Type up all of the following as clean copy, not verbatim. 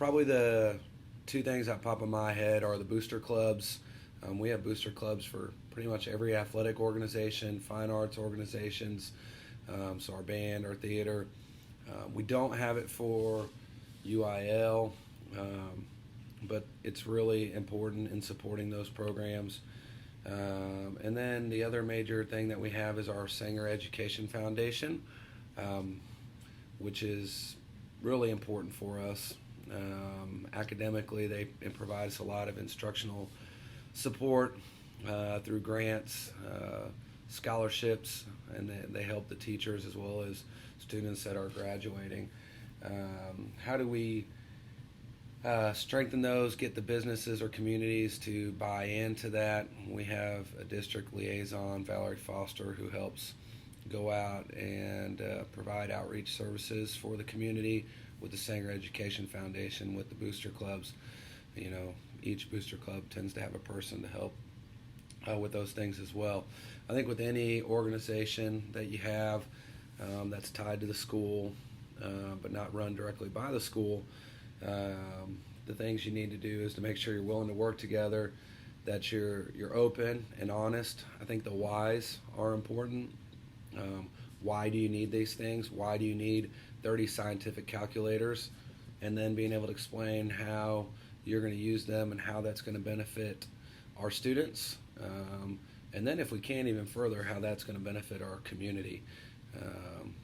Probably the two things that pop in my head are the booster clubs. We have booster clubs for pretty much every athletic organization, fine arts organizations, so our band, our theater. We don't have it for UIL, but it's really important in supporting those programs. And then the other major thing that we have is our Sanger Education Foundation, which is really important for us. Academically, it provides a lot of instructional support through grants, scholarships, and they help the teachers as well as students that are graduating. How do we strengthen those, get the businesses or communities to buy into that? We have a district liaison, Valerie Foster, who helps go out and provide outreach services for the community with the Sanger Education Foundation, with the booster clubs. Each booster club tends to have a person to help with those things as well. I think with any organization that you have that's tied to the school but not run directly by the school, the things you need to do is to make sure you're willing to work together, that you're open and honest. I think the whys are important. Why do you need these things? Why do you need 30 scientific calculators? And then being able to explain how you're going to use them and how that's going to benefit our students. And then if we can even further, how that's going to benefit our community.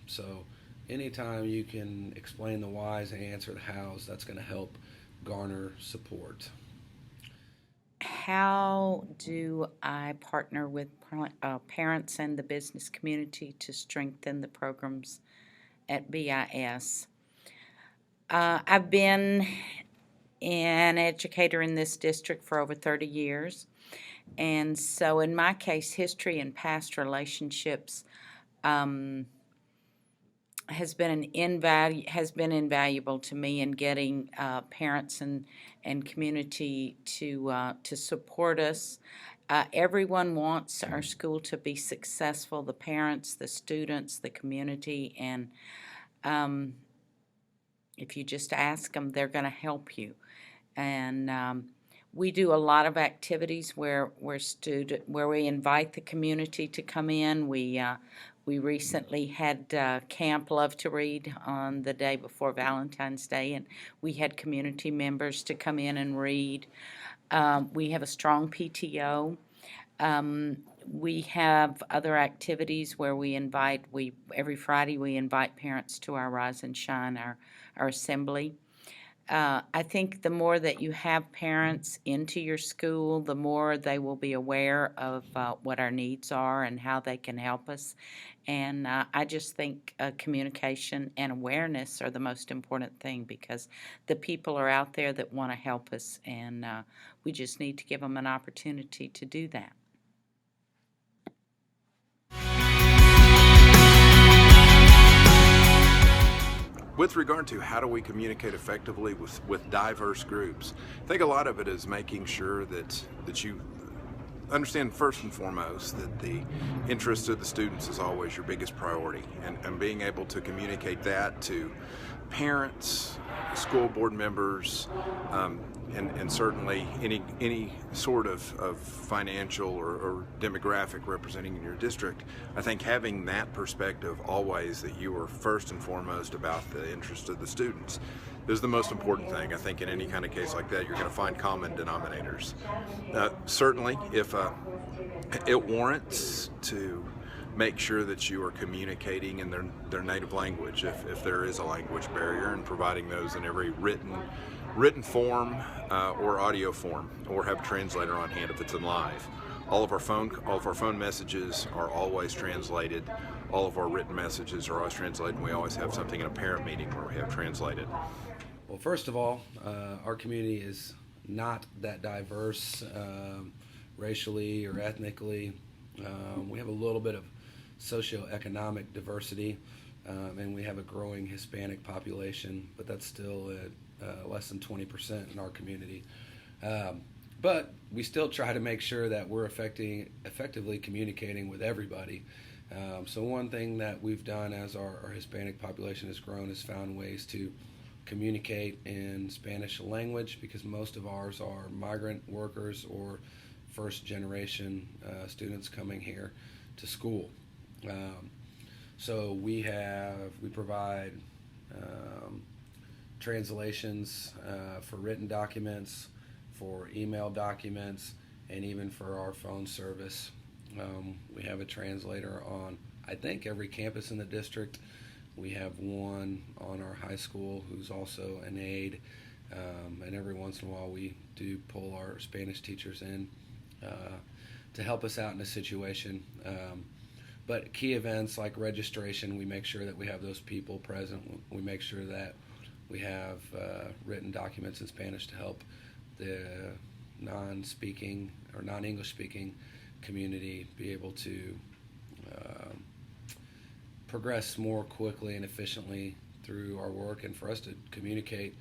So anytime you can explain the whys and answer the hows, that's going to help garner support. How do I partner with parents and the business community to strengthen the programs at BIS? I've been an educator in this district for over 30 years, and so in my case, history and past relationships has been invaluable to me in getting parents and community to support us. Everyone wants our school to be successful, the parents, the students, the community, and if you just ask them, they're going to help you. And we do a lot of activities where we invite the community to come in. We recently had Camp Love to Read on the day before Valentine's Day, and we had community members to come in and read. We have a strong PTO. We have other activities where every Friday we invite parents to our Rise and Shine, our assembly. I think the more that you have parents into your school, the more they will be aware of what our needs are and how they can help us. And I just think communication and awareness are the most important thing, because the people are out there that want to help us, and we just need to give them an opportunity to do that. With regard to how do we communicate effectively with diverse groups, I think a lot of it is making sure that you understand first and foremost that the interest of the students is always your biggest priority, and being able to communicate that to parents, school board members, and certainly any sort of financial or demographic representing in your district. I think having that perspective always, that you are first and foremost about the interest of the students, is the most important thing. I think in any kind of case like that, you're going to find common denominators. Certainly, if it warrants to make sure that you are communicating in their native language, if there is a language barrier, and providing those in every written form or audio form, or have a translator on hand if it's in live. All of our phone messages are always translated. All of our written messages are always translated, and we always have something in a parent meeting where we have translated. Well, first of all, our community is not that diverse racially or ethnically. We have a little bit of socioeconomic diversity, and we have a growing Hispanic population, but that's still at less than 20% in our community. But we still try to make sure that we're effectively communicating with everybody. So one thing that we've done as our Hispanic population has grown is found ways to communicate in Spanish language, because most of ours are migrant workers or first generation students coming here to school. So we provide translations for written documents, for email documents, and even for our phone service. We have a translator on, I think, every campus in the district. We have one on our high school who's also an aide, and every once in a while we do pull our Spanish teachers in to help us out in a situation. But key events like registration, we make sure that we have those people present. We make sure that we have written documents in Spanish to help the non-speaking or non-English speaking community be able to progress more quickly and efficiently through our work, and for us to communicate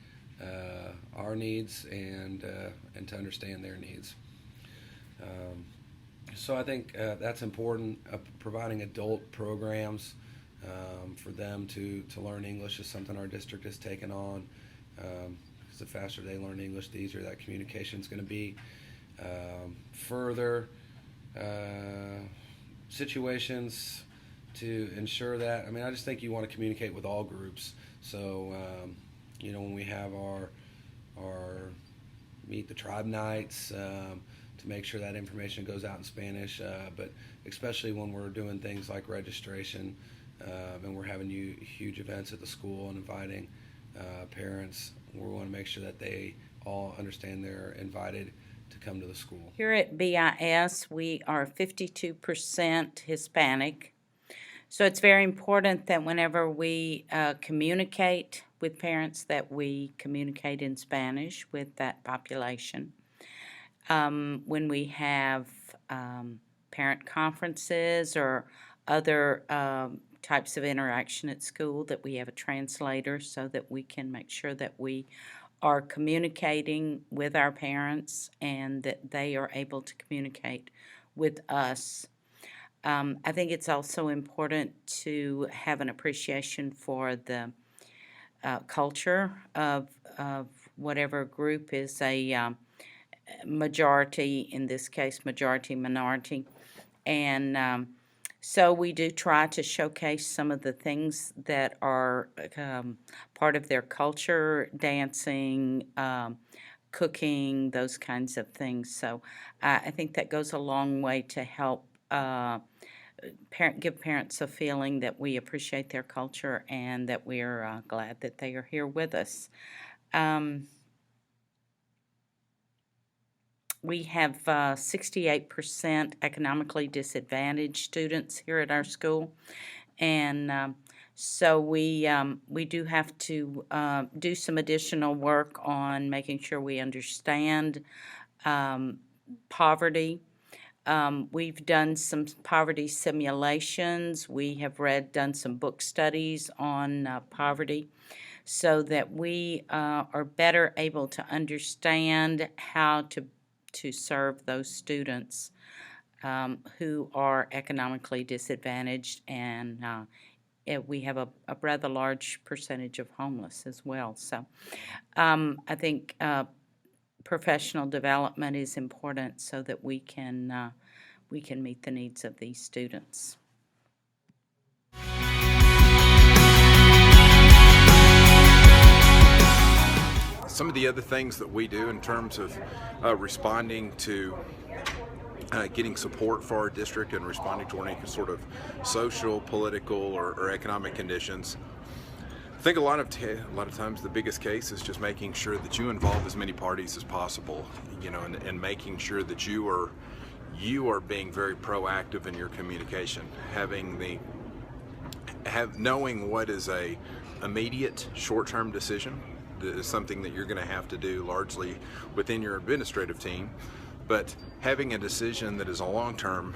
our needs and to understand their needs. So I think that's important. Providing adult programs for them to learn English is something our district has taken on. Because the faster they learn English, the easier that communication is going to be. Further situations to ensure that, I just think you want to communicate with all groups. So, when we have our Meet the Tribe nights, to make sure that information goes out in Spanish, but especially when we're doing things like registration, and we're having huge events at the school and inviting parents, we want to make sure that they all understand they're invited to come to the school. Here at BIS, we are 52% Hispanic. So it's very important that whenever we communicate with parents, that we communicate in Spanish with that population. When we have parent conferences or other types of interaction at school, that we have a translator so that we can make sure that we are communicating with our parents and that they are able to communicate with us. I think it's also important to have an appreciation for the culture of whatever group is a majority, in this case majority minority, and so we do try to showcase some of the things that are part of their culture, dancing, cooking, those kinds of things. So I think that goes a long way to help give parents a feeling that we appreciate their culture and that we're glad that they are here with us. We have 68% economically disadvantaged students here at our school, and so we do have to do some additional work on making sure we understand poverty. We've done some poverty simulations. We have done some book studies on poverty, so that we are better able to understand how to serve those students who are economically disadvantaged, and we have a rather large percentage of homeless as well. So I think professional development is important so that we can meet the needs of these students. Some of the other things that we do in terms of responding to getting support for our district and responding to any sort of social, political, or economic conditions. I think a lot of times the biggest case is just making sure that you involve as many parties as possible, and making sure that you are being very proactive in your communication, knowing what is a immediate short-term decision. That is something that you're going to have to do largely within your administrative team, but having a decision that is a long-term,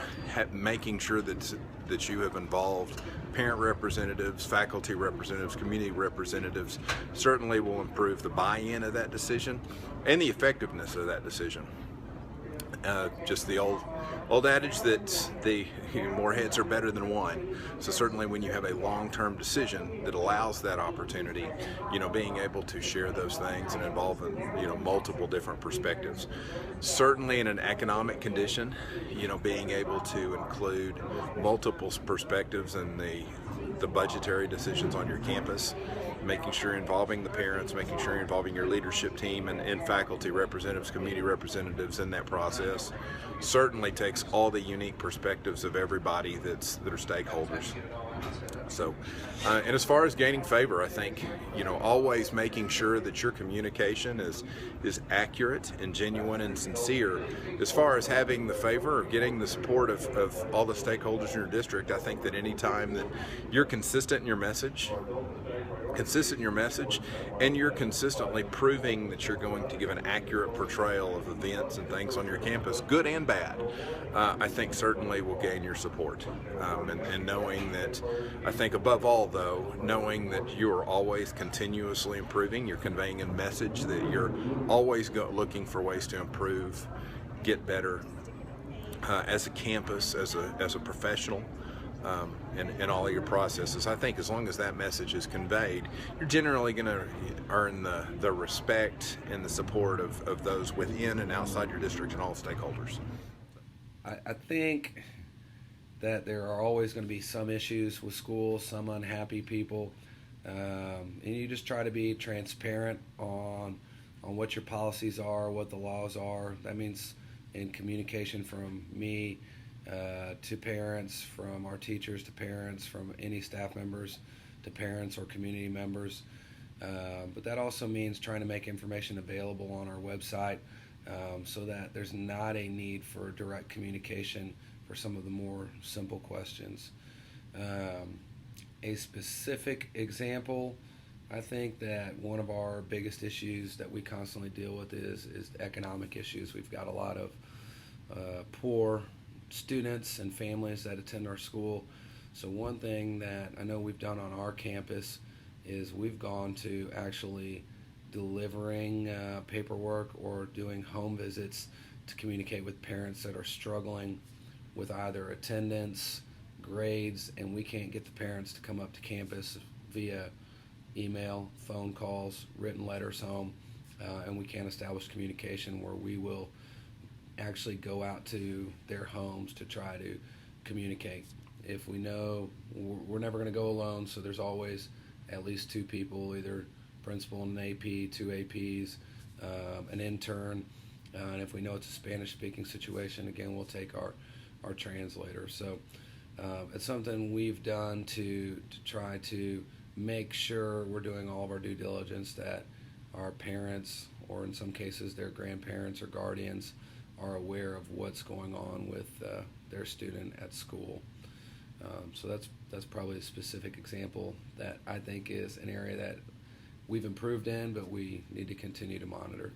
making sure that you have involved parent representatives, faculty representatives, community representatives, certainly will improve the buy-in of that decision and the effectiveness of that decision. Just the old adage that the more heads are better than one. So certainly when you have a long-term decision that allows that opportunity, being able to share those things and involve multiple different perspectives. Certainly in an economic condition, being able to include multiple perspectives in the budgetary decisions on your campus, making sure you're involving the parents, making sure you're involving your leadership team and faculty representatives, community representatives in that process, certainly takes all the unique perspectives of everybody that are stakeholders. So, and as far as gaining favor, I think, always making sure that your communication is accurate and genuine and sincere. As far as having the favor or getting the support of all the stakeholders in your district, I think that any time that you're consistent in your message, and you're consistently proving that you're going to give an accurate portrayal of events and things on your campus, good and bad, I think certainly will gain your support. And knowing that, I think above all though, knowing that you are always continuously improving, you're conveying a message that you're always looking for ways to improve, get better as a campus, as a professional. In all of your processes. I think as long as that message is conveyed, you're generally going to earn the respect and the support of those within and outside your district and all stakeholders. I think that there are always going to be some issues with schools, some unhappy people, and you just try to be transparent on what your policies are, what the laws are. That means in communication from me to parents, from our teachers to parents, from any staff members to parents or community members. But that also means trying to make information available on our website so that there's not a need for direct communication for some of the more simple questions. A specific example, I think that one of our biggest issues that we constantly deal with is economic issues. We've got a lot of poor students and families that attend our school. So one thing that I know we've done on our campus is we've gone to actually delivering paperwork or doing home visits to communicate with parents that are struggling with either attendance, grades, and we can't get the parents to come up to campus via email, phone calls, written letters home, and we can't establish communication where we will actually go out to their homes to try to communicate. If we know we're never going to go alone, so there's always at least two people, either principal and an AP, two APs, an intern, and if we know it's a Spanish-speaking situation, again, we'll take our translator. So it's something we've done to try to make sure we're doing all of our due diligence, that our parents, or in some cases their grandparents or guardians, are aware of what's going on with their student at school. So that's probably a specific example that I think is an area that we've improved in, but we need to continue to monitor.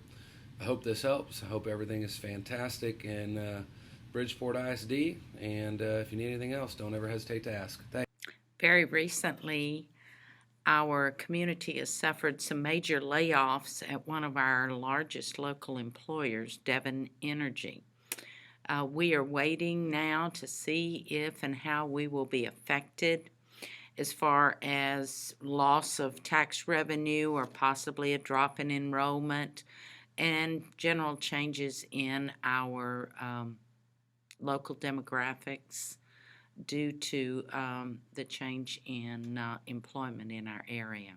I hope this helps. I hope everything is fantastic in Bridgeport ISD, and if you need anything else, don't ever hesitate to ask. Thanks. Very recently, our community has suffered some major layoffs at one of our largest local employers, Devon Energy. We are waiting now to see if and how we will be affected as far as loss of tax revenue or possibly a drop in enrollment and general changes in our local demographics due to the change in employment in our area.